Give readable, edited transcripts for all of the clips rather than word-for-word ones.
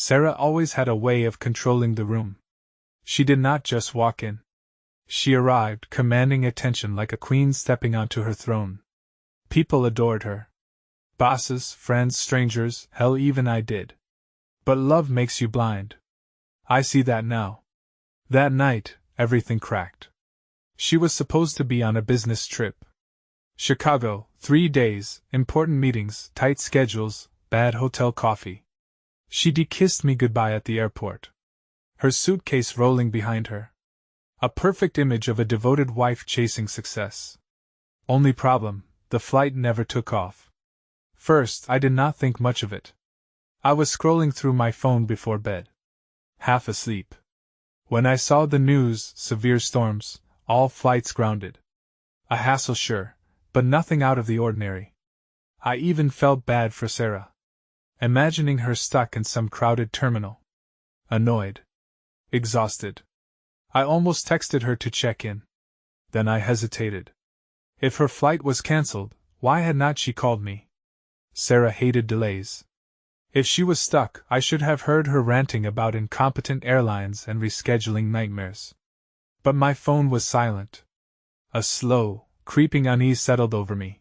Sarah always had a way of controlling the room. She did not just walk in. She arrived, commanding attention like a queen stepping onto her throne. People adored her. Bosses, friends, strangers, hell, even I did. But love makes you blind. I see that now. That night, everything cracked. She was supposed to be on a business trip. Chicago, 3 days, important meetings, tight schedules, bad hotel coffee. She kissed me goodbye at the airport. Her suitcase rolling behind her. A perfect image of a devoted wife chasing success. Only problem, the flight never took off. First, I did not think much of it. I was scrolling through my phone before bed. Half asleep. When I saw the news, severe storms, all flights grounded. A hassle, sure, but nothing out of the ordinary. I even felt bad for Sarah. Imagining her stuck in some crowded terminal. Annoyed. Exhausted. I almost texted her to check in. Then I hesitated. If her flight was cancelled, why had not she called me? Sarah hated delays. If she was stuck, I should have heard her ranting about incompetent airlines and rescheduling nightmares. But my phone was silent. A slow, creeping unease settled over me.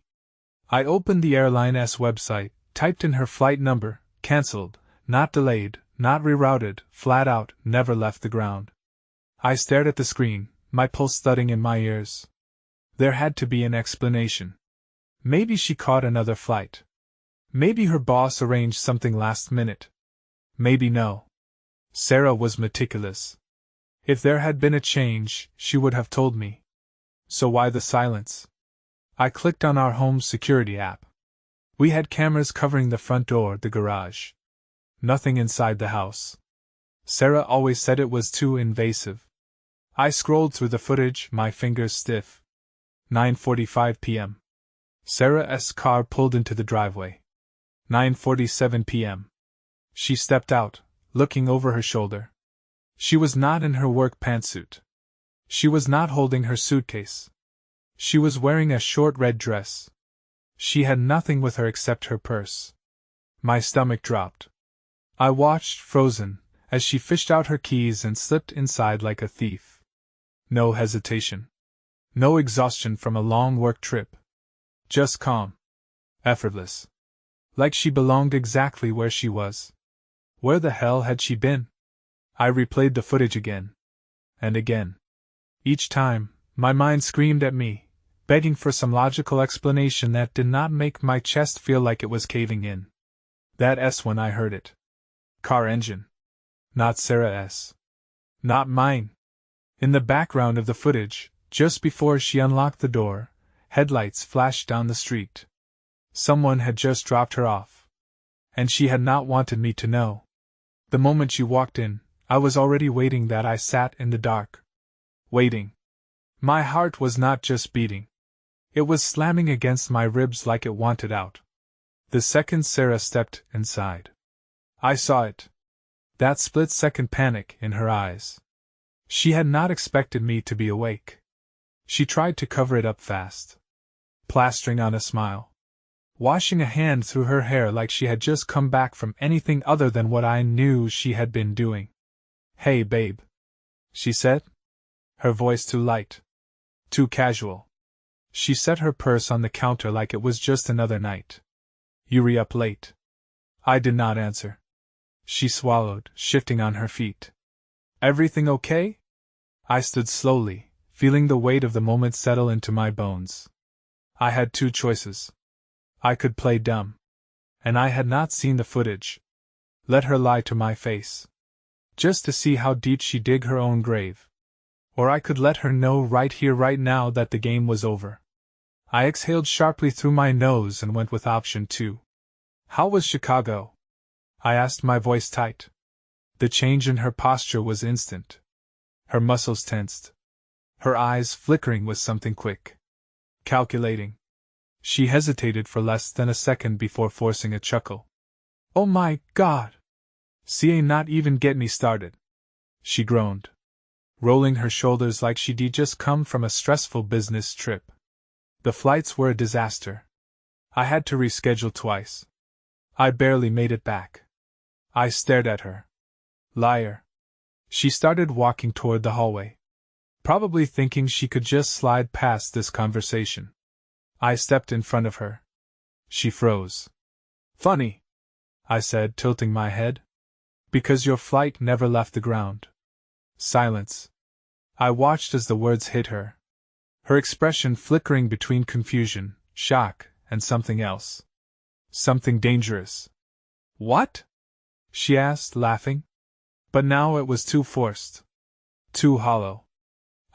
I opened the airline's website, typed in her flight number, cancelled, not delayed, not rerouted, flat out, never left the ground. I stared at the screen, my pulse thudding in my ears. There had to be an explanation. Maybe she caught another flight. Maybe her boss arranged something last minute. Maybe no. Sarah was meticulous. If there had been a change, she would have told me. So why the silence? I clicked on our home security app. We had cameras covering the front door, the garage. Nothing inside the house. Sarah always said it was too invasive. I scrolled through the footage, my fingers stiff. 9:45 p.m. Sarah's car pulled into the driveway. 9:47 p.m. She stepped out, looking over her shoulder. She was not in her work pantsuit. She was not holding her suitcase. She was wearing a short red dress. She had nothing with her except her purse. My stomach dropped. I watched, frozen, as she fished out her keys and slipped inside like a thief. No hesitation. No exhaustion from a long work trip. Just calm. Effortless. Like she belonged exactly where she was. Where the hell had she been? I replayed the footage again. And again. Each time, my mind screamed at me, begging for some logical explanation that did not make my chest feel like it was caving in. That S when I heard it. Car engine. Not Sarah's. Not mine. In the background of the footage, just before she unlocked the door, headlights flashed down the street. Someone had just dropped her off. And she had not wanted me to know. The moment she walked in, I was already waiting. That I sat in the dark. Waiting. My heart was not just beating. It was slamming against my ribs like it wanted out. The second Sarah stepped inside, I saw it. That split-second panic in her eyes. She had not expected me to be awake. She tried to cover it up fast. Plastering on a smile. Washing a hand through her hair like she had just come back from anything other than what I knew she had been doing. "Hey, babe," she said. Her voice too light. Too casual. She set her purse on the counter like it was just another night. "You re-up late?" I did not answer. She swallowed, shifting on her feet. "Everything okay?" I stood slowly, feeling the weight of the moment settle into my bones. I had two choices. I could play dumb. And I had not seen the footage. Let her lie to my face. Just to see how deep she dig her own grave. Or I could let her know right here, right now, that the game was over. I exhaled sharply through my nose and went with option 2. "How was Chicago?" I asked, my voice tight. The change in her posture was instant. Her muscles tensed. Her eyes flickering with something quick. Calculating. She hesitated for less than a second before forcing a chuckle. "Oh my God! CA not even get me started," she groaned, rolling her shoulders like she'd just come from a stressful business trip. The flights were a disaster. I had to reschedule twice. I barely made it back. I stared at her. Liar. She started walking toward the hallway, probably thinking she could just slide past this conversation. I stepped in front of her. She froze. Funny, I said, tilting my head. Because your flight never left the ground. Silence. I watched as the words hit her. Her expression flickering between confusion, shock, and something else. Something dangerous. What? She asked, laughing. But now it was too forced. Too hollow.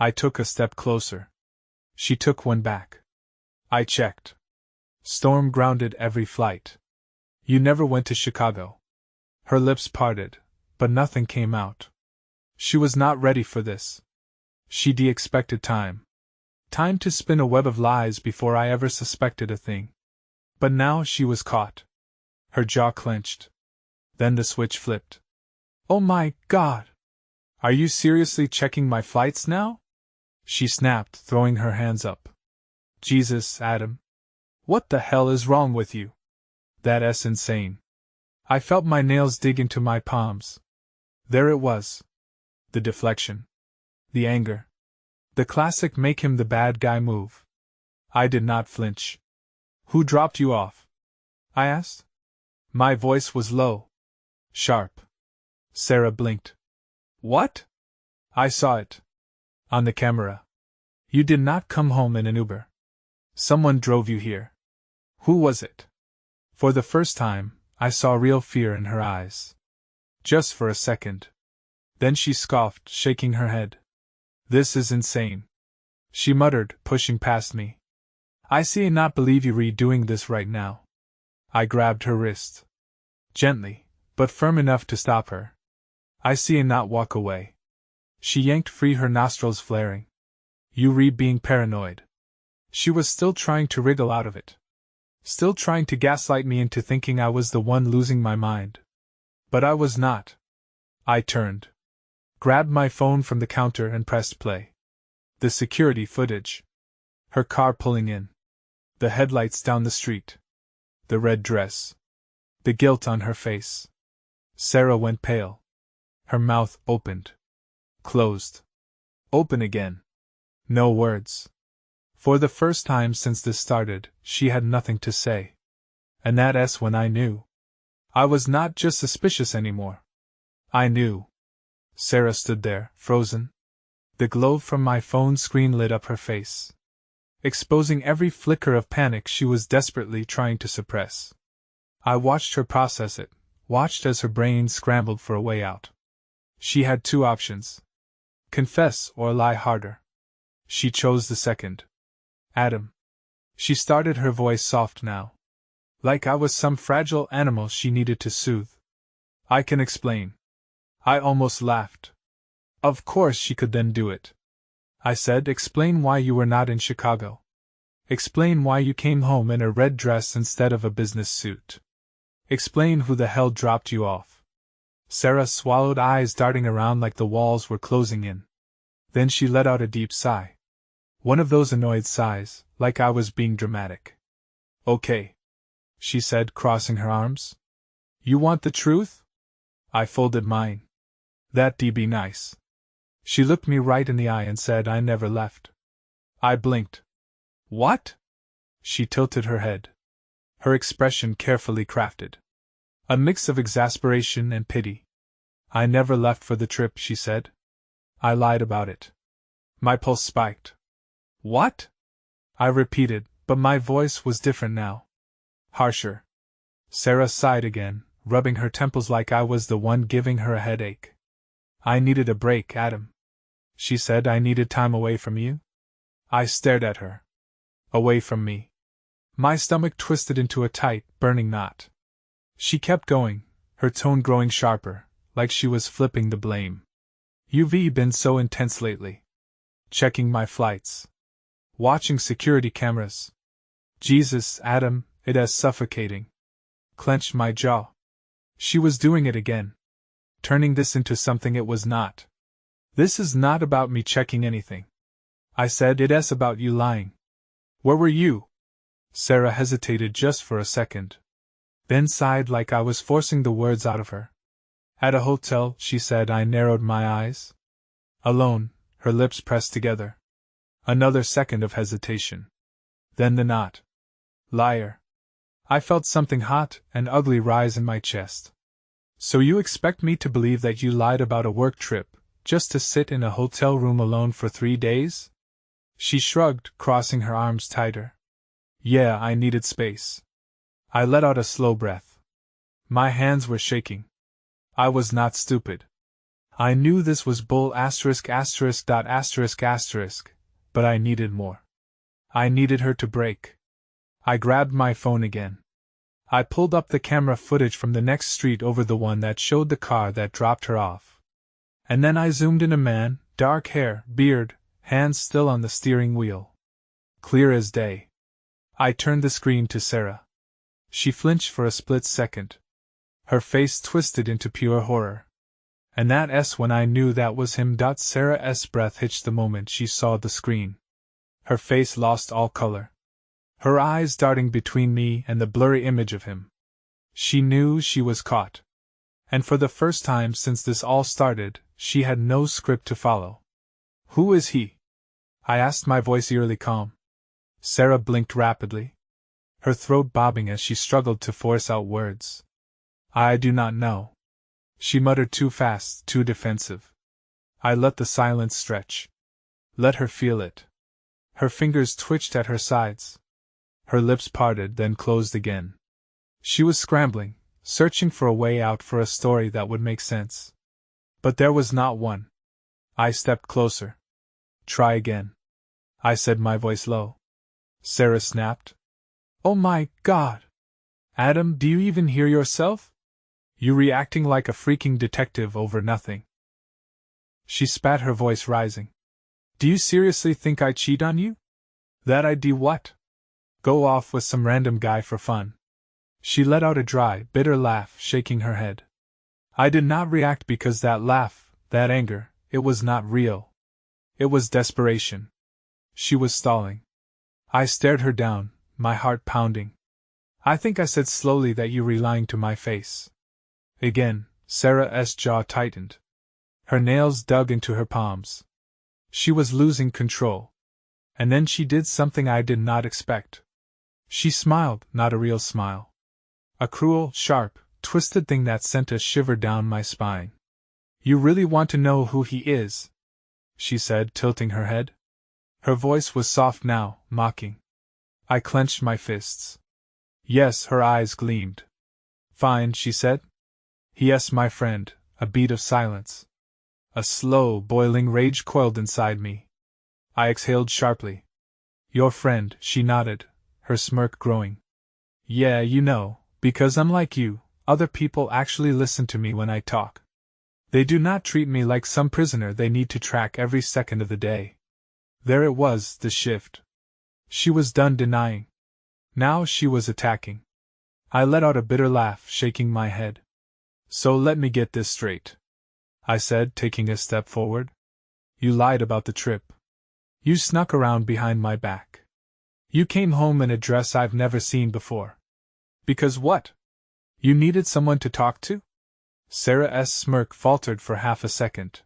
I took a step closer. She took one back. I checked. Storm grounded every flight. You never went to Chicago. Her lips parted, but nothing came out. She was not ready for this. She'd expected time. Time to spin a web of lies before I ever suspected a thing. But now she was caught. Her jaw clenched. Then the switch flipped. Oh my God! Are you seriously checking my flights now? She snapped, throwing her hands up. Jesus, Adam. What the hell is wrong with you? That's insane. I felt my nails dig into my palms. There it was. The deflection. The anger. The classic make him the bad guy move. I did not flinch. Who dropped you off? I asked. My voice was low. Sharp. Sarah blinked. What? I saw it. On the camera. You did not come home in an Uber. Someone drove you here. Who was it? For the first time, I saw real fear in her eyes. Just for a second. Then she scoffed, shaking her head. This is insane. She muttered, pushing past me. I see and not believe you redoing this right now. I grabbed her wrist. Gently, but firm enough to stop her. I see and not walk away. She yanked free, her nostrils flaring. You being paranoid. She was still trying to wriggle out of it. Still trying to gaslight me into thinking I was the one losing my mind. But I was not. I turned. Grabbed my phone from the counter and pressed play. The security footage. Her car pulling in. The headlights down the street. The red dress. The guilt on her face. Sarah went pale. Her mouth opened. Closed. Open again. No words. For the first time since this started, she had nothing to say. And that's when I knew. I was not just suspicious anymore. I knew. Sarah stood there, frozen. The glow from my phone screen lit up her face, exposing every flicker of panic she was desperately trying to suppress. I watched her process it, watched as her brain scrambled for a way out. She had two options. Confess or lie harder. She chose the second. Adam. She started, her voice soft now. Like I was some fragile animal she needed to soothe. I can explain. I almost laughed. Of course she could then do it. I said, explain why you were not in Chicago. Explain why you came home in a red dress instead of a business suit. Explain who the hell dropped you off. Sarah swallowed, eyes darting around like the walls were closing in. Then she let out a deep sigh. One of those annoyed sighs, like I was being dramatic. Okay. She said, crossing her arms. You want the truth? I folded mine. That'd be nice. She looked me right in the eye and said I never left. I blinked. What? She tilted her head. Her expression carefully crafted. A mix of exasperation and pity. I never left for the trip, she said. I lied about it. My pulse spiked. What? I repeated, but my voice was different now. Harsher. Sarah sighed again, rubbing her temples like I was the one giving her a headache. I needed a break, Adam. She said, I needed time away from you. I stared at her. Away from me. My stomach twisted into a tight, burning knot. She kept going, her tone growing sharper, like she was flipping the blame. You've been so intense lately. Checking my flights. Watching security cameras. Jesus, Adam, it is suffocating. Clenched my jaw. She was doing it again. Turning this into something it was not. This is not about me checking anything. I said, it is about you lying. Where were you? Sarah hesitated just for a second. Then sighed like I was forcing the words out of her. At a hotel, she said. I narrowed my eyes. Alone, her lips pressed together. Another second of hesitation. Then the knot. Liar. I felt something hot and ugly rise in my chest. So you expect me to believe that you lied about a work trip, just to sit in a hotel room alone for 3 days? She shrugged, crossing her arms tighter. Yeah, I needed space. I let out a slow breath. My hands were shaking. I was not stupid. I knew this was bull *******, but I needed more. I needed her to break. I grabbed my phone again. I pulled up the camera footage from the next street over the one that showed the car that dropped her off. And then I zoomed in a man, dark hair, beard, hands still on the steering wheel. Clear as day. I turned the screen to Sarah. She flinched for a split second. Her face twisted into pure horror. And that S when I knew that was him. Sarah's breath hitched the moment she saw the screen. Her face lost all color. Her eyes darting between me and the blurry image of him. She knew she was caught. And for the first time since this all started, she had no script to follow. Who is he? I asked, my voice eerily calm. Sarah blinked rapidly, her throat bobbing as she struggled to force out words. I do not know. She muttered, too fast, too defensive. I let the silence stretch. Let her feel it. Her fingers twitched at her sides. Her lips parted, then closed again. She was scrambling, searching for a way out, for a story that would make sense. But there was not one. I stepped closer. Try again, I said, my voice low. Sarah snapped. Oh my God! Adam, do you even hear yourself? You reacting like a freaking detective over nothing. She spat, her voice rising. Do you seriously think I cheat on you? That I do what? Go off with some random guy for fun. She let out a dry, bitter laugh, shaking her head. I did not react because that laugh, that anger, it was not real. It was desperation. She was stalling. I stared her down, my heart pounding. I think I said slowly that you were lying to my face. Again, Sarah's jaw tightened. Her nails dug into her palms. She was losing control. And then she did something I did not expect. She smiled, not a real smile. A cruel, sharp, twisted thing that sent a shiver down my spine. You really want to know who he is? She said, tilting her head. Her voice was soft now, mocking. I clenched my fists. Yes, her eyes gleamed. Fine, she said. Yes, my friend. A beat of silence. A slow, boiling rage coiled inside me. I exhaled sharply. Your friend, she nodded, her smirk growing. Yeah, you know, because unlike you, other people actually listen to me when I talk. They do not treat me like some prisoner they need to track every second of the day. There it was, the shift. She was done denying. Now she was attacking. I let out a bitter laugh, shaking my head. So let me get this straight, I said, taking a step forward. You lied about the trip. You snuck around behind my back. You came home in a dress I've never seen before. Because what? You needed someone to talk to? Sarah's smirk faltered for half a second.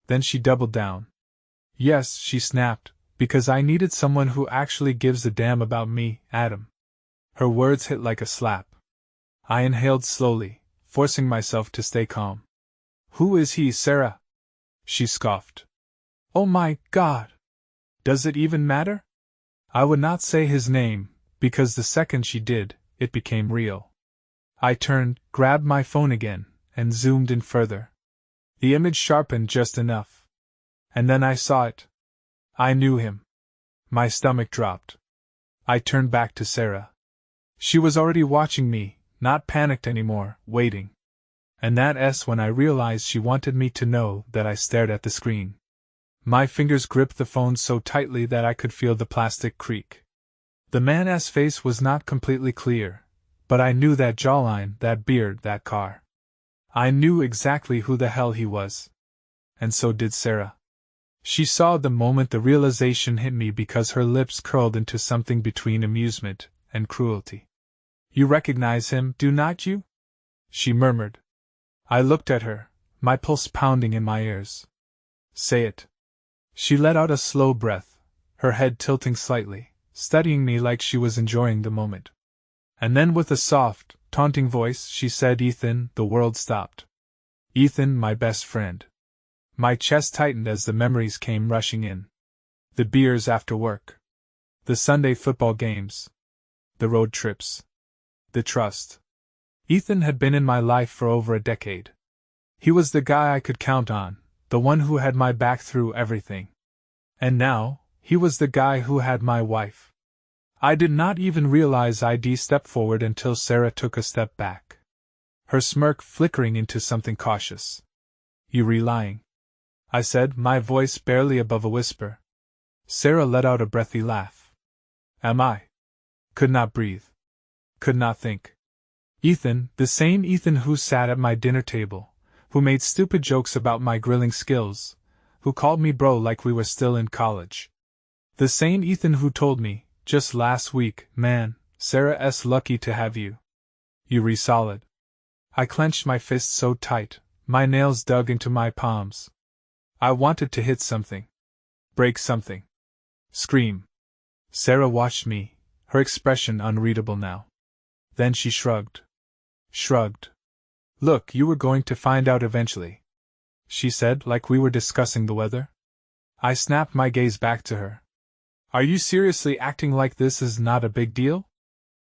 Then she doubled down. Yes, she snapped, because I needed someone who actually gives a damn about me, Adam. Her words hit like a slap. I inhaled slowly, forcing myself to stay calm. Who is he, Sarah? She scoffed. Oh my God! Does it even matter? I would not say his name, because the second she did, it became real. I turned, grabbed my phone again, and zoomed in further. The image sharpened just enough. And then I saw it. I knew him. My stomach dropped. I turned back to Sarah. She was already watching me, not panicked anymore, waiting. And that's when I realized she wanted me to know that I stared at the screen. My fingers gripped the phone so tightly that I could feel the plastic creak. The man's face was not completely clear, but I knew that jawline, that beard, that car. I knew exactly who the hell he was. And so did Sarah. She saw the moment the realization hit me because her lips curled into something between amusement and cruelty. You recognize him, do not you? She murmured. I looked at her, my pulse pounding in my ears. Say it. She let out a slow breath, her head tilting slightly, studying me like she was enjoying the moment. And then with a soft, taunting voice she said, Ethan, the world stopped. Ethan, my best friend. My chest tightened as the memories came rushing in. The beers after work. The Sunday football games. The road trips. The trust. Ethan had been in my life for over a decade. He was the guy I could count on, the one who had my back through everything. And now, he was the guy who had my wife. I did not even realize I'd stepped forward until Sarah took a step back. Her smirk flickering into something cautious. You lying? I said, my voice barely above a whisper. Sarah let out a breathy laugh. Am I? Could not breathe. Could not think. Ethan, the same Ethan who sat at my dinner table, who made stupid jokes about my grilling skills, who called me bro like we were still in college. The same Ethan who told me, just last week, man, Sarah's lucky to have you. You solid. I clenched my fists so tight, my nails dug into my palms. I wanted to hit something. Break something. Scream. Sarah watched me, her expression unreadable now. Then she shrugged. Look, you were going to find out eventually, she said, like we were discussing the weather. I snapped my gaze back to her. Are you seriously acting like this is not a big deal?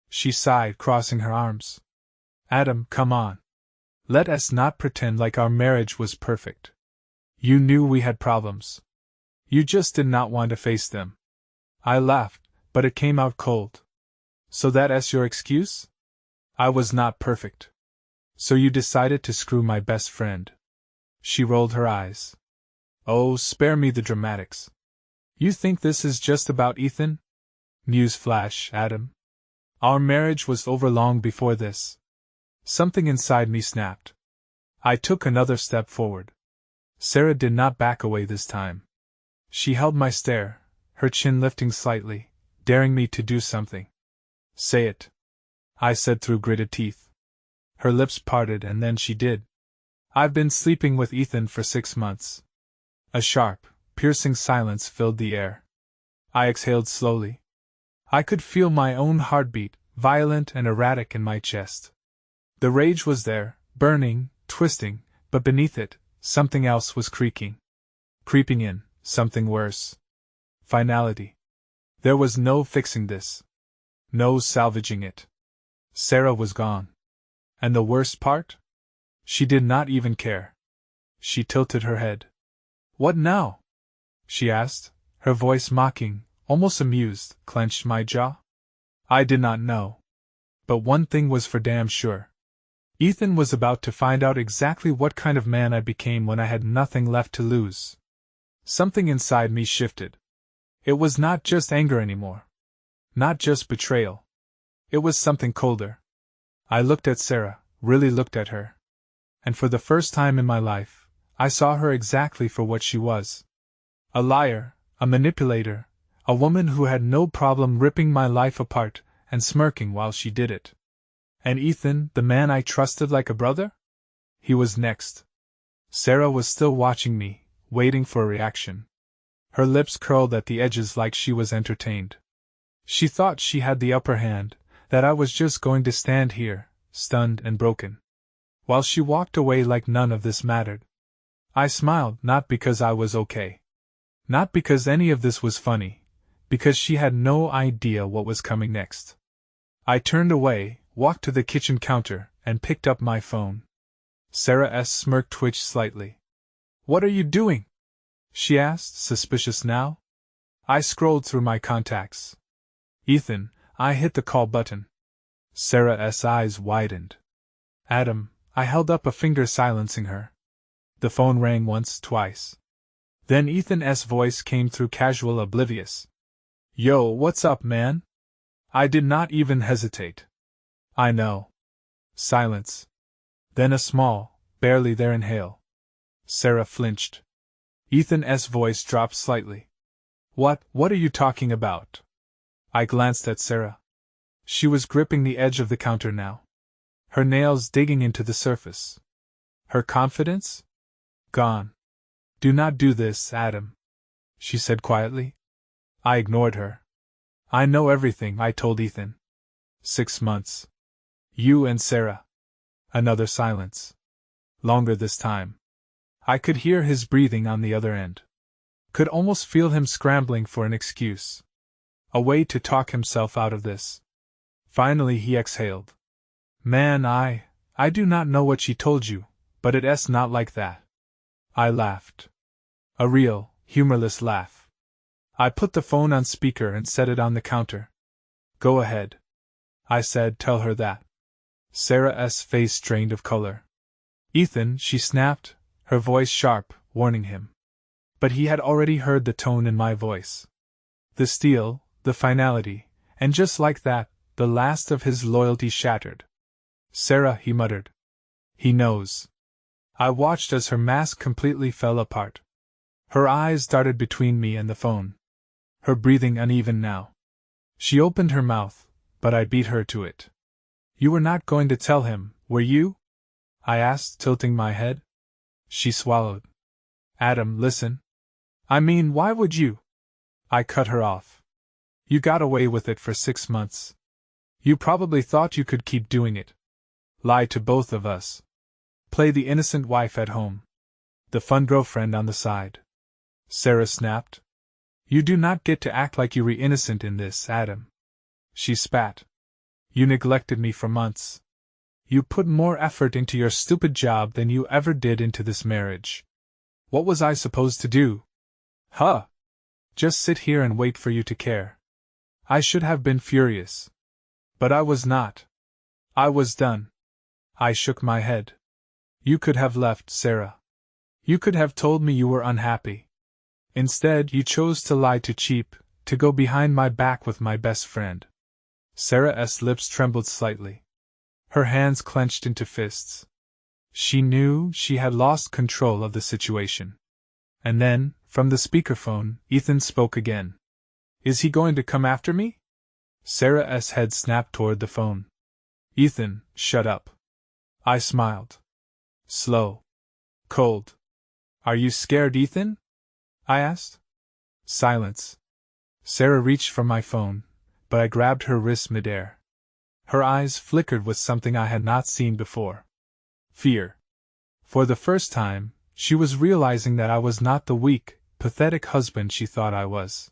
She sighed, crossing her arms. Adam, come on. Let us not pretend like our marriage was perfect. You knew we had problems. You just did not want to face them. I laughed, but it came out cold. So that's your excuse? I was not perfect. So you decided to screw my best friend. She rolled her eyes. Oh, spare me the dramatics. You think this is just about Ethan? Newsflash, Adam. Our marriage was over long before this. Something inside me snapped. I took another step forward. Sarah did not back away this time. She held my stare, her chin lifting slightly, daring me to do something. Say it, I said through gritted teeth. Her lips parted and then she did. I've been sleeping with Ethan for 6 months. A sharp, piercing silence filled the air. I exhaled slowly. I could feel my own heartbeat, violent and erratic in my chest. The rage was there, burning, twisting, but beneath it, something else was creaking. Creeping in, something worse. Finality. There was no fixing this. No salvaging it. Sarah was gone. And the worst part? She did not even care. She tilted her head. What now? She asked, her voice mocking, almost amused. Clenched my jaw. I did not know. But one thing was for damn sure. Ethan was about to find out exactly what kind of man I became when I had nothing left to lose. Something inside me shifted. It was not just anger anymore. Not just betrayal. It was something colder. I looked at Sarah, really looked at her. And for the first time in my life, I saw her exactly for what she was. A liar, a manipulator, a woman who had no problem ripping my life apart and smirking while she did it. And Ethan, the man I trusted like a brother? He was next. Sarah was still watching me, waiting for a reaction. Her lips curled at the edges like she was entertained. She thought she had the upper hand, that I was just going to stand here, stunned and broken, while she walked away like none of this mattered. I smiled, not because I was okay. Not because any of this was funny, because she had no idea what was coming next. I turned away, walked to the kitchen counter, and picked up my phone. Sarah's smirk twitched slightly. What are you doing? She asked, suspicious now. I scrolled through my contacts. Ethan, I hit the call button. Sarah's eyes widened. Adam, I held up a finger silencing her. The phone rang once, twice. Then Ethan's voice came through casual, oblivious. Yo, what's up, man? I did not even hesitate. I know. Silence. Then a small, barely there inhale. Sarah flinched. Ethan's voice dropped slightly. What are you talking about? I glanced at Sarah. She was gripping the edge of the counter now. Her nails digging into the surface. Her confidence? Gone. Do not do this, Adam, she said quietly. I ignored her. I know everything, I told Ethan. 6 months. You and Sarah. Another silence. Longer this time. I could hear his breathing on the other end. Could almost feel him scrambling for an excuse. A way to talk himself out of this. Finally he exhaled. Man, I do not know what she told you, but it's not like that. I laughed. A real, humorless laugh. I put the phone on speaker and set it on the counter. Go ahead, I said, tell her that. Sarah's face drained of color. Ethan, she snapped, her voice sharp, warning him. But he had already heard the tone in my voice. The steel, the finality, and just like that, the last of his loyalty shattered. Sarah, he muttered. He knows. I watched as her mask completely fell apart. Her eyes darted between me and the phone. Her breathing uneven now. She opened her mouth, but I beat her to it. You were not going to tell him, were you? I asked, tilting my head. She swallowed. Adam, listen. I mean, why would you? I cut her off. You got away with it for 6 months. You probably thought you could keep doing it. Lie to both of us. Play the innocent wife at home. The fun girlfriend on the side. Sarah snapped. You do not get to act like you were innocent in this, Adam. She spat. You neglected me for months. You put more effort into your stupid job than you ever did into this marriage. What was I supposed to do? Huh? Just sit here and wait for you to care. I should have been furious. But I was not. I was done. I shook my head. You could have left, Sarah. You could have told me you were unhappy. Instead, you chose to lie to cheap, to go behind my back with my best friend. Sarah's lips trembled slightly. Her hands clenched into fists. She knew she had lost control of the situation. And then, from the speakerphone, Ethan spoke again. Is he going to come after me? Sarah's head snapped toward the phone. Ethan, shut up. I smiled. Slow. Cold. Are you scared, Ethan? I asked. Silence. Sarah reached for my phone, but I grabbed her wrist midair. Her eyes flickered with something I had not seen before. Fear. For the first time, she was realizing that I was not the weak, pathetic husband she thought I was.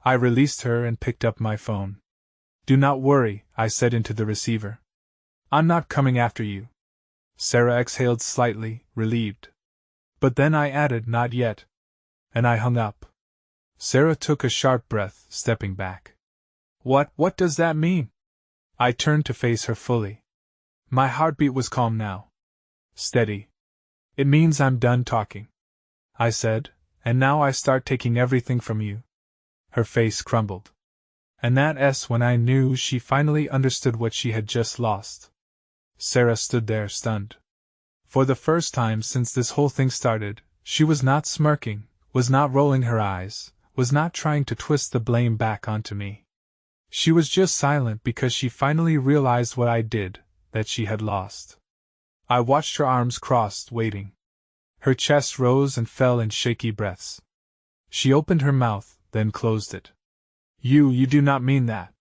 I released her and picked up my phone. Do not worry, I said into the receiver. I'm not coming after you. Sarah exhaled slightly, relieved. But then I added, not yet. And I hung up. Sarah took a sharp breath, stepping back. What does that mean? I turned to face her fully. My heartbeat was calm now. Steady. It means I'm done talking, I said, and now I start taking everything from you. Her face crumbled. And that's when I knew she finally understood what she had just lost. Sarah stood there stunned. For the first time since this whole thing started, she was not smirking, was not rolling her eyes, was not trying to twist the blame back onto me. She was just silent because she finally realized what I did, that she had lost. I watched her arms crossed, waiting. Her chest rose and fell in shaky breaths. She opened her mouth, then closed it. You do not mean that,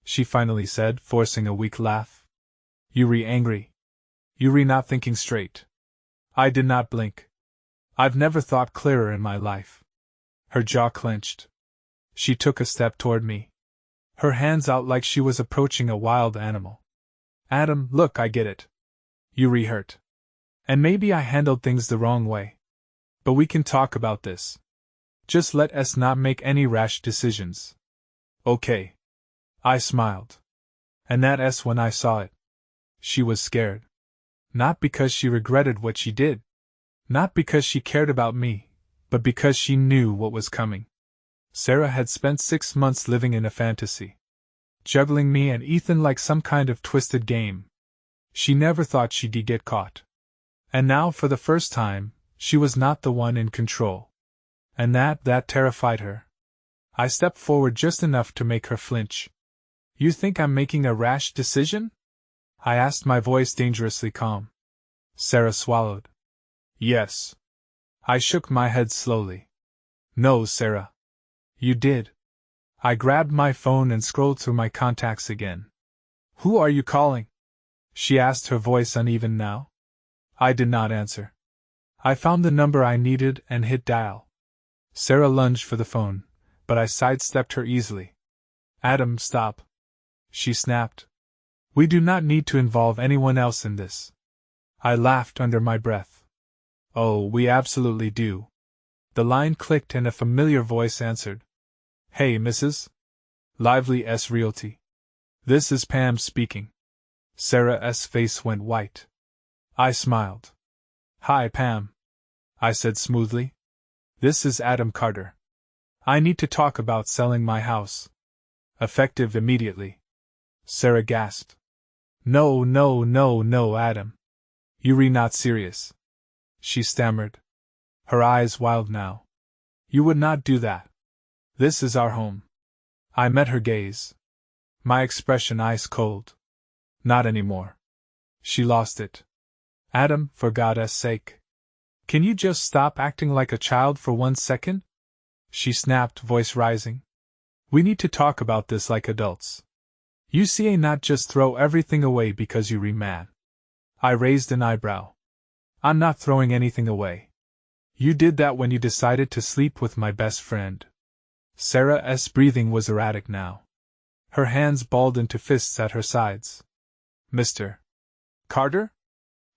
she finally said, forcing a weak laugh. You re angry. You re not thinking straight. I did not blink. I've never thought clearer in my life. Her jaw clenched. She took a step toward me. Her hands out like she was approaching a wild animal. Adam, look, I get it. You re hurt. And maybe I handled things the wrong way. But we can talk about this. Just let us not make any rash decisions. Okay. I smiled. And that's when I saw it. She was scared. Not because she regretted what she did. Not because she cared about me, but because she knew what was coming. Sarah had spent 6 months living in a fantasy. Juggling me and Ethan like some kind of twisted game. She never thought she'd get caught. And now, for the first time, she was not the one in control. And that terrified her. I stepped forward just enough to make her flinch. You think I'm making a rash decision? I asked, my voice dangerously calm. Sarah swallowed. Yes. I shook my head slowly. No, Sarah. You did. I grabbed my phone and scrolled through my contacts again. Who are you calling? She asked, her voice uneven now. I did not answer. I found the number I needed and hit dial. Sarah lunged for the phone, but I sidestepped her easily. Adam, stop. She snapped. We do not need to involve anyone else in this. I laughed under my breath. Oh, we absolutely do. The line clicked and a familiar voice answered. Hey, Mrs. Lively S. Realty. This is Pam speaking. Sarah's face went white. I smiled. Hi, Pam. I said smoothly. This is Adam Carter. I need to talk about selling my house. Effective immediately. Sarah gasped. No, no, no, no, Adam. You're not serious. She stammered. Her eyes wild now. You would not do that. This is our home. I met her gaze. My expression ice cold. Not anymore. She lost it. Adam, for God's sake. Can you just stop acting like a child for 1 second? She snapped, voice rising. We need to talk about this like adults. You see, not just throw everything away because you're mad. I raised an eyebrow. I'm not throwing anything away. You did that when you decided to sleep with my best friend. Sarah's breathing was erratic now. Her hands balled into fists at her sides. Mr. Carter?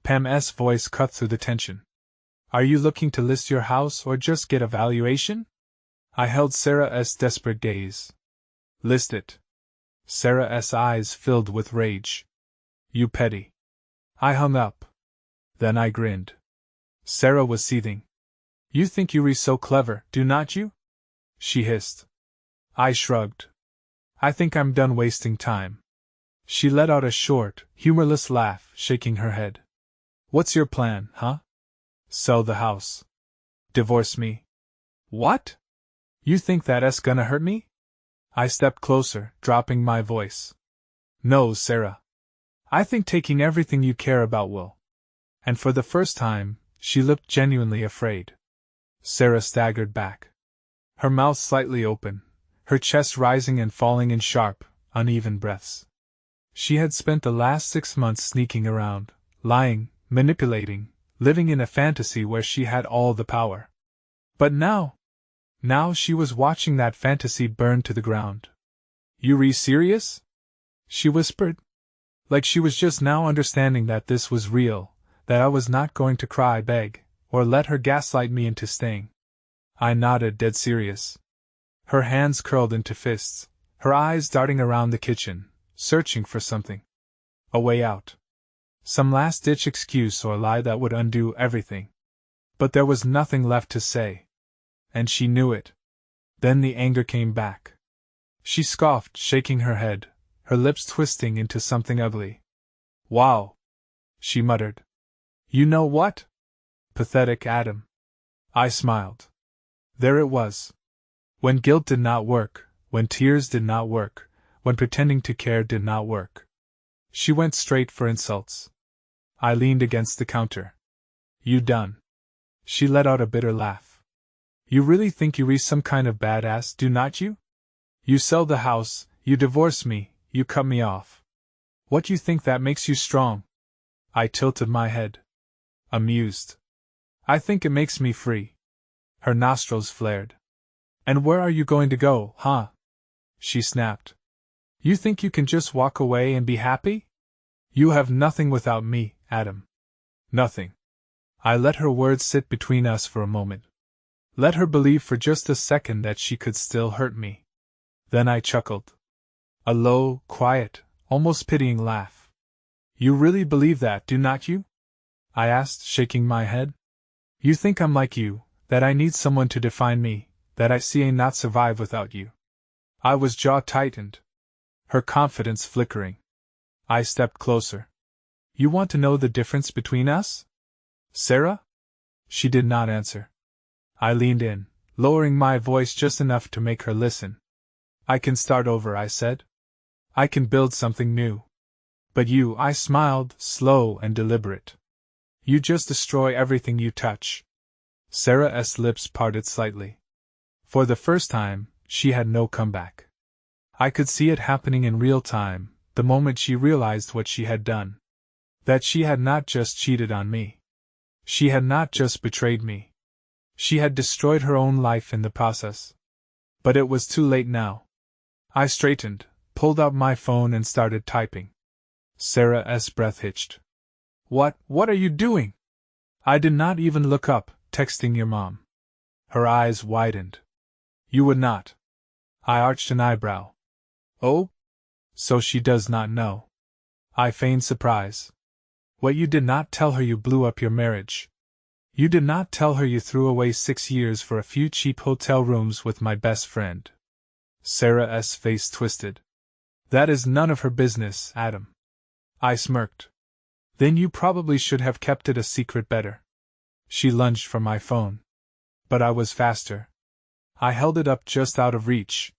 Pam's voice cut through the tension. Are you looking to list your house or just get a valuation? I held Sarah's desperate gaze. List it. Sarah's eyes filled with rage. You petty. I hung up. Then I grinned. Sarah was seething. You think you're so clever, do not you? She hissed. I shrugged. I think I'm done wasting time. She let out a short, humorless laugh, shaking her head. What's your plan, huh? Sell the house. Divorce me. What? You think that's gonna hurt me? I stepped closer, dropping my voice. No, Sarah. I think taking everything you care about will. And for the first time, she looked genuinely afraid. Sarah staggered back. Her mouth slightly open, her chest rising and falling in sharp, uneven breaths. She had spent the last 6 months sneaking around, lying, manipulating, living in a fantasy where she had all the power. But now she was watching that fantasy burn to the ground. You serious? She whispered. Like she was just now understanding that this was real, that I was not going to cry, beg, or let her gaslight me into staying. I nodded, dead serious. Her hands curled into fists, her eyes darting around the kitchen, searching for something. A way out. Some last-ditch excuse or lie that would undo everything. But there was nothing left to say. And she knew it. Then the anger came back. She scoffed, shaking her head, her lips twisting into something ugly. Wow! She muttered. You know what? Pathetic Adam. I smiled. There it was. When guilt did not work, when tears did not work, when pretending to care did not work. She went straight for insults. I leaned against the counter. You done? She let out a bitter laugh. You really think you're some kind of badass, do not you? You sell the house, you divorce me, you cut me off. What you think that makes you strong? I tilted my head. Amused. I think it makes me free. Her nostrils flared. And where are you going to go, huh? She snapped. You think you can just walk away and be happy? You have nothing without me, Adam. Nothing. I let her words sit between us for a moment. Let her believe for just a second that she could still hurt me. Then I chuckled. A low, quiet, almost pitying laugh. You really believe that, do not you? I asked, shaking my head. You think I'm like you, that I need someone to define me, that I see not survive without you. I was jaw tightened. Her confidence flickering. I stepped closer. You want to know the difference between us? Sarah? She did not answer. I leaned in, lowering my voice just enough to make her listen. I can start over, I said. I can build something new. But you, I smiled, slow and deliberate. You just destroy everything you touch. Sarah's lips parted slightly. For the first time, she had no comeback. I could see it happening in real time, the moment she realized what she had done. That she had not just cheated on me. She had not just betrayed me. She had destroyed her own life in the process. But it was too late now. I straightened, pulled out my phone and started typing. Sarah's breath hitched. What are you doing? I did not even look up, texting your mom. Her eyes widened. You would not. I arched an eyebrow. Oh? So she does not know. I feigned surprise. What, you did not tell her you blew up your marriage? You did not tell her you threw away 6 years for a few cheap hotel rooms with my best friend? Sarah's face twisted. That is none of her business, Adam. I smirked. Then you probably should have kept it a secret better. She lunged for my phone. But I was faster. I held it up just out of reach.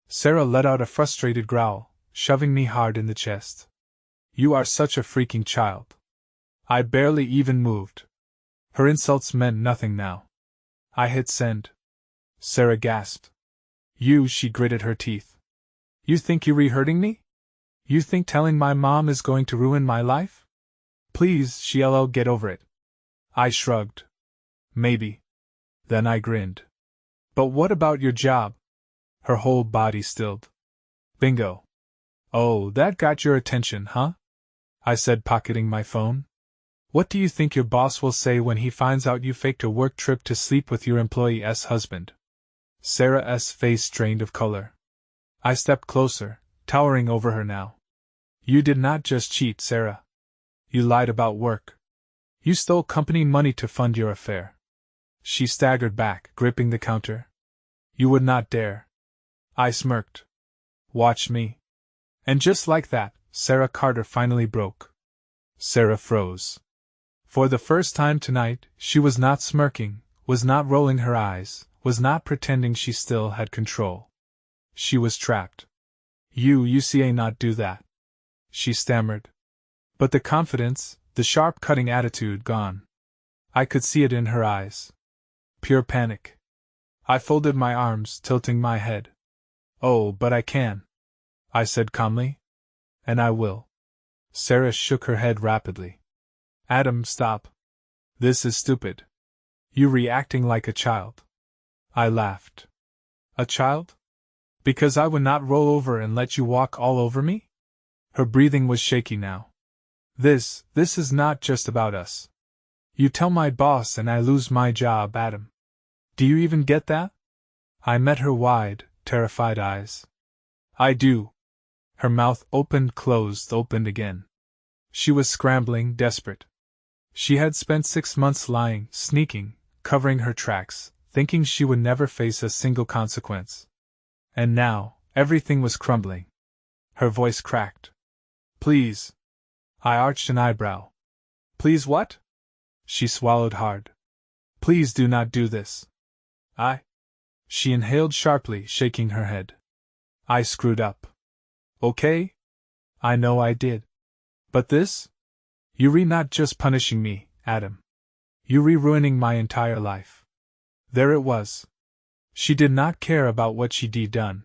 Sarah let out a frustrated growl, shoving me hard in the chest. You are such a freaking child. I barely even moved. Her insults meant nothing now. I hit send. Sarah gasped. She gritted her teeth. You think you're hurting me? You think telling my mom is going to ruin my life? Please, get over it. I shrugged. Maybe. Then I grinned. But what about your job? Her whole body stilled. Bingo. Oh, that got your attention, huh? I said, pocketing my phone. What do you think your boss will say when he finds out you faked a work trip to sleep with your employee's husband? Sarah's face drained of color. I stepped closer, towering over her now. You did not just cheat, Sarah. You lied about work. You stole company money to fund your affair. She staggered back, gripping the counter. You would not dare. I smirked. Watch me. And just like that, Sarah Carter finally broke. Sarah froze. For the first time tonight, she was not smirking, was not rolling her eyes, was not pretending she still had control. She was trapped. You see not do that. She stammered. But the confidence, the sharp cutting attitude gone. I could see it in her eyes. Pure panic. I folded my arms, tilting my head. Oh, but I can. I said calmly. And I will. Sarah shook her head rapidly. Adam, stop. This is stupid. You reacting like a child. I laughed. A child? Because I would not roll over and let you walk all over me? Her breathing was shaky now. This is not just about us. You tell my boss and I lose my job, Adam. Do you even get that? I met her wide, terrified eyes. I do. Her mouth opened, closed, opened again. She was scrambling, desperate. She had spent 6 months lying, sneaking, covering her tracks, thinking she would never face a single consequence. And now, everything was crumbling. Her voice cracked. Please. I arched an eyebrow. Please what? She swallowed hard. Please do not do this. She inhaled sharply, shaking her head. I screwed up. Okay? I know I did. But this? You're not just punishing me, Adam. You're ruining my entire life. There it was. She did not care about what she'd done.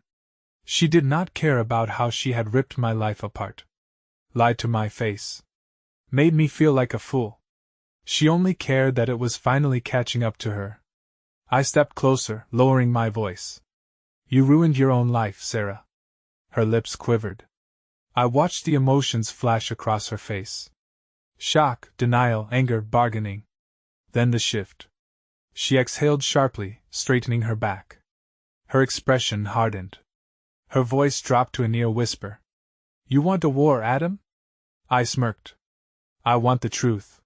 She did not care about how she had ripped my life apart. Lied to my face. Made me feel like a fool. She only cared that it was finally catching up to her. I stepped closer, lowering my voice. You ruined your own life, Sarah. Her lips quivered. I watched the emotions flash across her face. Shock, denial, anger, bargaining. Then the shift. She exhaled sharply, straightening her back. Her expression hardened. Her voice dropped to a near whisper. You want a war, Adam? I smirked. I want the truth.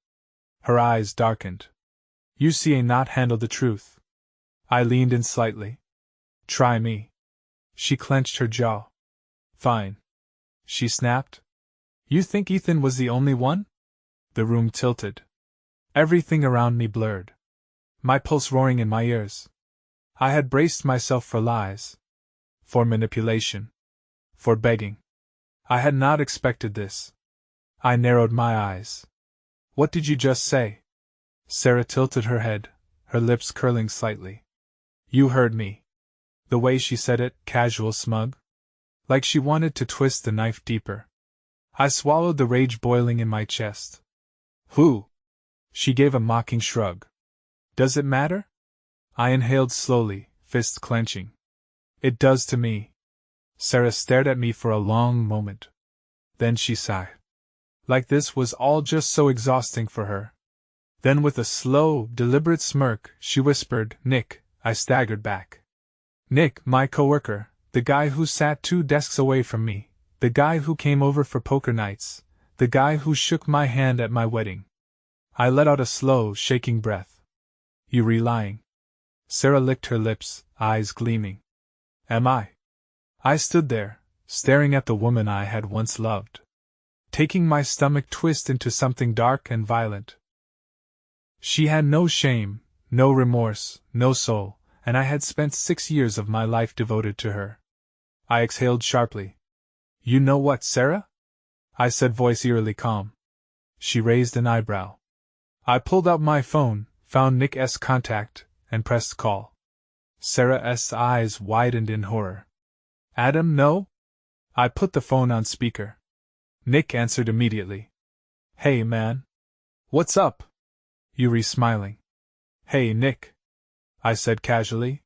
Her eyes darkened. You see not handle the truth. I leaned in slightly. Try me. She clenched her jaw. Fine. She snapped. You think Ethan was the only one? The room tilted. Everything around me blurred. My pulse roaring in my ears. I had braced myself for lies. For manipulation. For begging. I had not expected this. I narrowed my eyes. What did you just say? Sarah tilted her head, her lips curling slightly. You heard me. The way she said it, casual, smug. Like she wanted to twist the knife deeper. I swallowed the rage boiling in my chest. Who? She gave a mocking shrug. Does it matter? I inhaled slowly, fists clenching. It does to me. Sarah stared at me for a long moment. Then she sighed. Like this was all just so exhausting for her. Then with a slow, deliberate smirk, she whispered, Nick. I staggered back. Nick, my coworker, the guy who sat 2 desks away from me, the guy who came over for poker nights, the guy who shook my hand at my wedding. I let out a slow, shaking breath. You lying? Sarah licked her lips, eyes gleaming. Am I? I stood there, staring at the woman I had once loved, taking my stomach twist into something dark and violent. She had no shame, no remorse, no soul, and I had spent 6 years of my life devoted to her. I exhaled sharply. You know what, Sarah? I said, voice eerily calm. She raised an eyebrow. I pulled out my phone, found Nick's contact, and pressed call. Sarah's eyes widened in horror. Adam, no? I put the phone on speaker. Nick answered immediately. Hey, man. What's up? Yuri smiling. Hey, Nick. I said casually.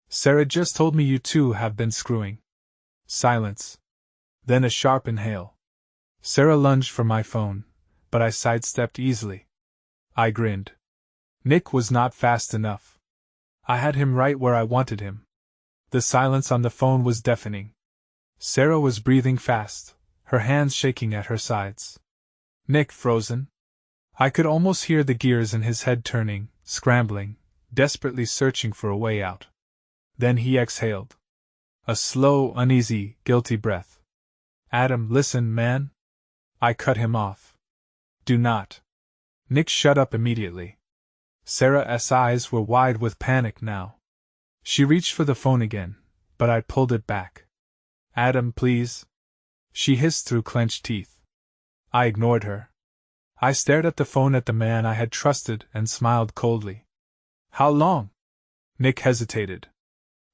Sarah just told me you two have been screwing. Silence. Then a sharp inhale. Sarah lunged for my phone, but I sidestepped easily. I grinned. Nick was not fast enough. I had him right where I wanted him. The silence on the phone was deafening. Sarah was breathing fast, her hands shaking at her sides. Nick frozen. I could almost hear the gears in his head turning, scrambling, desperately searching for a way out. Then he exhaled. A slow, uneasy, guilty breath. Adam, listen, man. I cut him off. Do not. Nick shut up immediately. Sarah's eyes were wide with panic now. She reached for the phone again, but I pulled it back. Adam, please. She hissed through clenched teeth. I ignored her. I stared at the phone at the man I had trusted and smiled coldly. How long? Nick hesitated.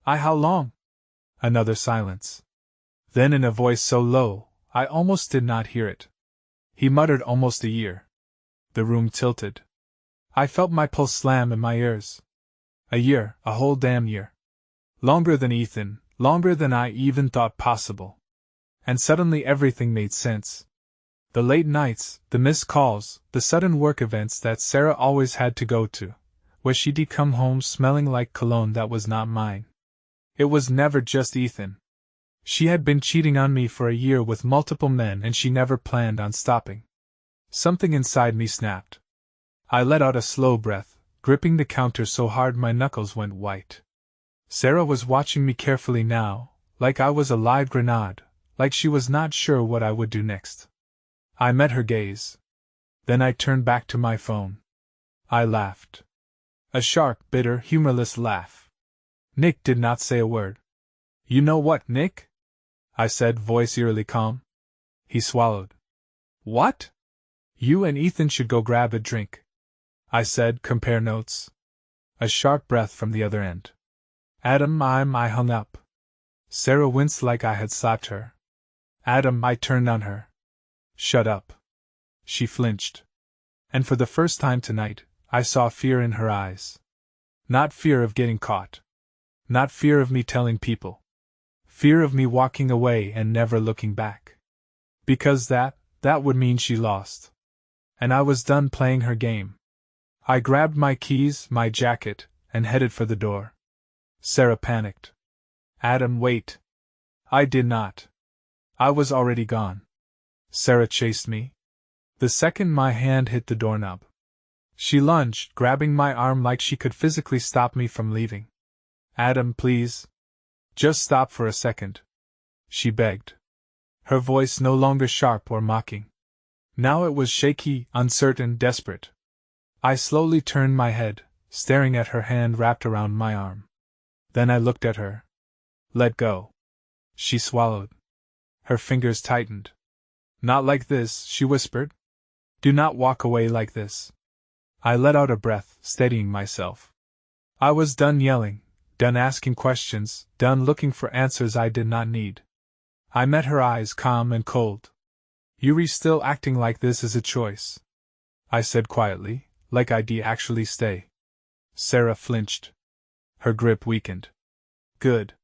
How long? Another silence. Then in a voice so low, I almost did not hear it. He muttered almost a year. The room tilted. I felt my pulse slam in my ears. A year, a whole damn year. Longer than Ethan, longer than I even thought possible. And suddenly everything made sense. The late nights, the missed calls, the sudden work events that Sarah always had to go to, where she'd come home smelling like cologne that was not mine. It was never just Ethan. She had been cheating on me for a year with multiple men and she never planned on stopping. Something inside me snapped. I let out a slow breath, gripping the counter so hard my knuckles went white. Sarah was watching me carefully now, like I was a live grenade, like she was not sure what I would do next. I met her gaze. Then I turned back to my phone. I laughed. A sharp, bitter, humorless laugh. Nick did not say a word. You know what, Nick? I said, voice eerily calm. He swallowed. What? You and Ethan should go grab a drink. I said, compare notes. A sharp breath from the other end. Adam, I hung up. Sarah winced like I had slapped her. Adam, I turned on her. Shut up. She flinched. And for the first time tonight, I saw fear in her eyes. Not fear of getting caught. Not fear of me telling people. Fear of me walking away and never looking back. Because that would mean she lost. And I was done playing her game. I grabbed my keys, my jacket, and headed for the door. Sarah panicked. Adam, wait. I did not. I was already gone. Sarah chased me. The second my hand hit the doorknob. She lunged, grabbing my arm like she could physically stop me from leaving. Adam, please. Just stop for a second. She begged. Her voice no longer sharp or mocking. Now it was shaky, uncertain, desperate. I slowly turned my head, staring at her hand wrapped around my arm. Then I looked at her. Let go. She swallowed. Her fingers tightened. Not like this, she whispered. Do not walk away like this. I let out a breath, steadying myself. I was done yelling, done asking questions, done looking for answers I did not need. I met her eyes, calm and cold. You're still acting like this is a choice, I said quietly, like I'd actually stay. Sarah flinched. Her grip weakened. Good.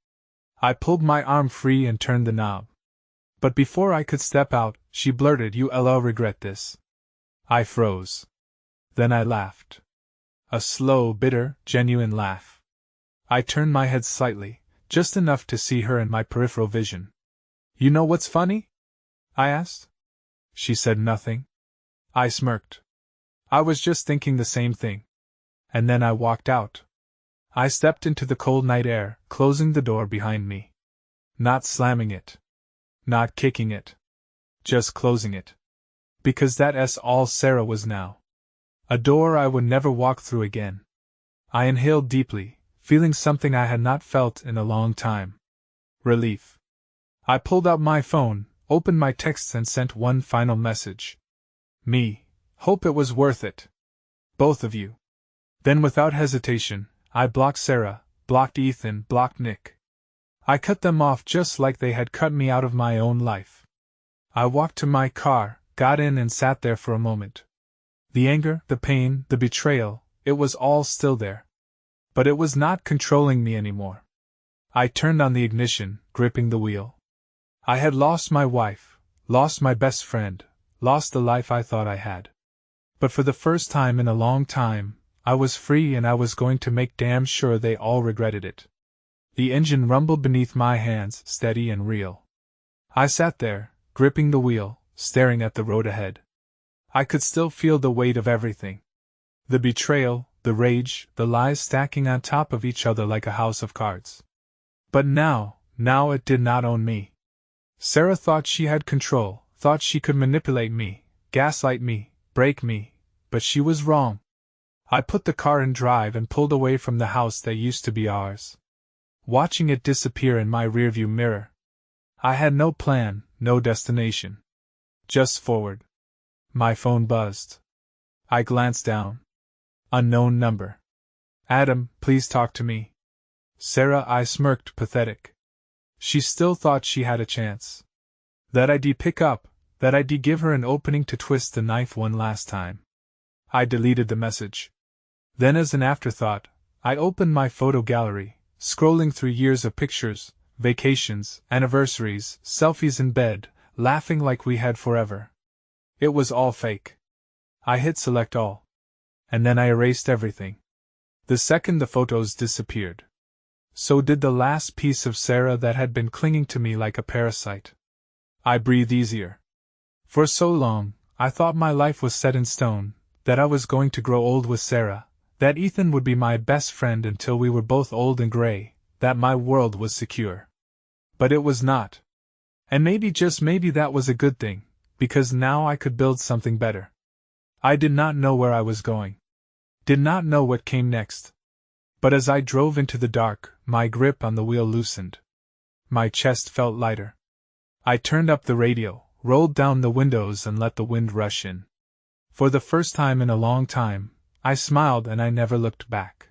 I pulled my arm free and turned the knob. But before I could step out, she blurted, "You'll regret this." I froze. Then I laughed. A slow, bitter, genuine laugh. I turned my head slightly, just enough to see her in my peripheral vision. "You know what's funny?" I asked. She said nothing. I smirked. I was just thinking the same thing. And then I walked out. I stepped into the cold night air, closing the door behind me. Not slamming it. Not kicking it. Just closing it. Because that's all Sarah was now. A door I would never walk through again. I inhaled deeply, feeling something I had not felt in a long time. Relief. I pulled out my phone, opened my texts and sent one final message. Me. Hope it was worth it. Both of you. Then without hesitation, I blocked Sarah, blocked Ethan, blocked Nick. I cut them off just like they had cut me out of my own life. I walked to my car, got in and sat there for a moment. The anger, the pain, the betrayal, it was all still there. But it was not controlling me anymore. I turned on the ignition, gripping the wheel. I had lost my wife, lost my best friend, lost the life I thought I had. But for the first time in a long time, I was free and I was going to make damn sure they all regretted it. The engine rumbled beneath my hands, steady and real. I sat there, gripping the wheel, staring at the road ahead. I could still feel the weight of everything. The betrayal, the rage, the lies stacking on top of each other like a house of cards. But now it did not own me. Sarah thought she had control, thought she could manipulate me, gaslight me, break me, but she was wrong. I put the car in drive and pulled away from the house that used to be ours. Watching it disappear in my rearview mirror. I had no plan, no destination. Just forward. My phone buzzed. I glanced down. Unknown number. "Adam, please talk to me." Sarah, I smirked, pathetic. She still thought she had a chance. That I'd pick up, that I'd give her an opening to twist the knife one last time. I deleted the message. Then as an afterthought, I opened my photo gallery, scrolling through years of pictures, vacations, anniversaries, selfies in bed, laughing like we had forever. It was all fake. I hit select all. And then I erased everything. The second the photos disappeared. So did the last piece of Sarah that had been clinging to me like a parasite. I breathed easier. For so long, I thought my life was set in stone, that I was going to grow old with Sarah, that Ethan would be my best friend until we were both old and gray, that my world was secure. But it was not. And maybe, just maybe, that was a good thing, because now I could build something better. I did not know where I was going. Did not know what came next. But as I drove into the dark, my grip on the wheel loosened. My chest felt lighter. I turned up the radio, rolled down the windows and let the wind rush in. For the first time in a long time, I smiled and I never looked back.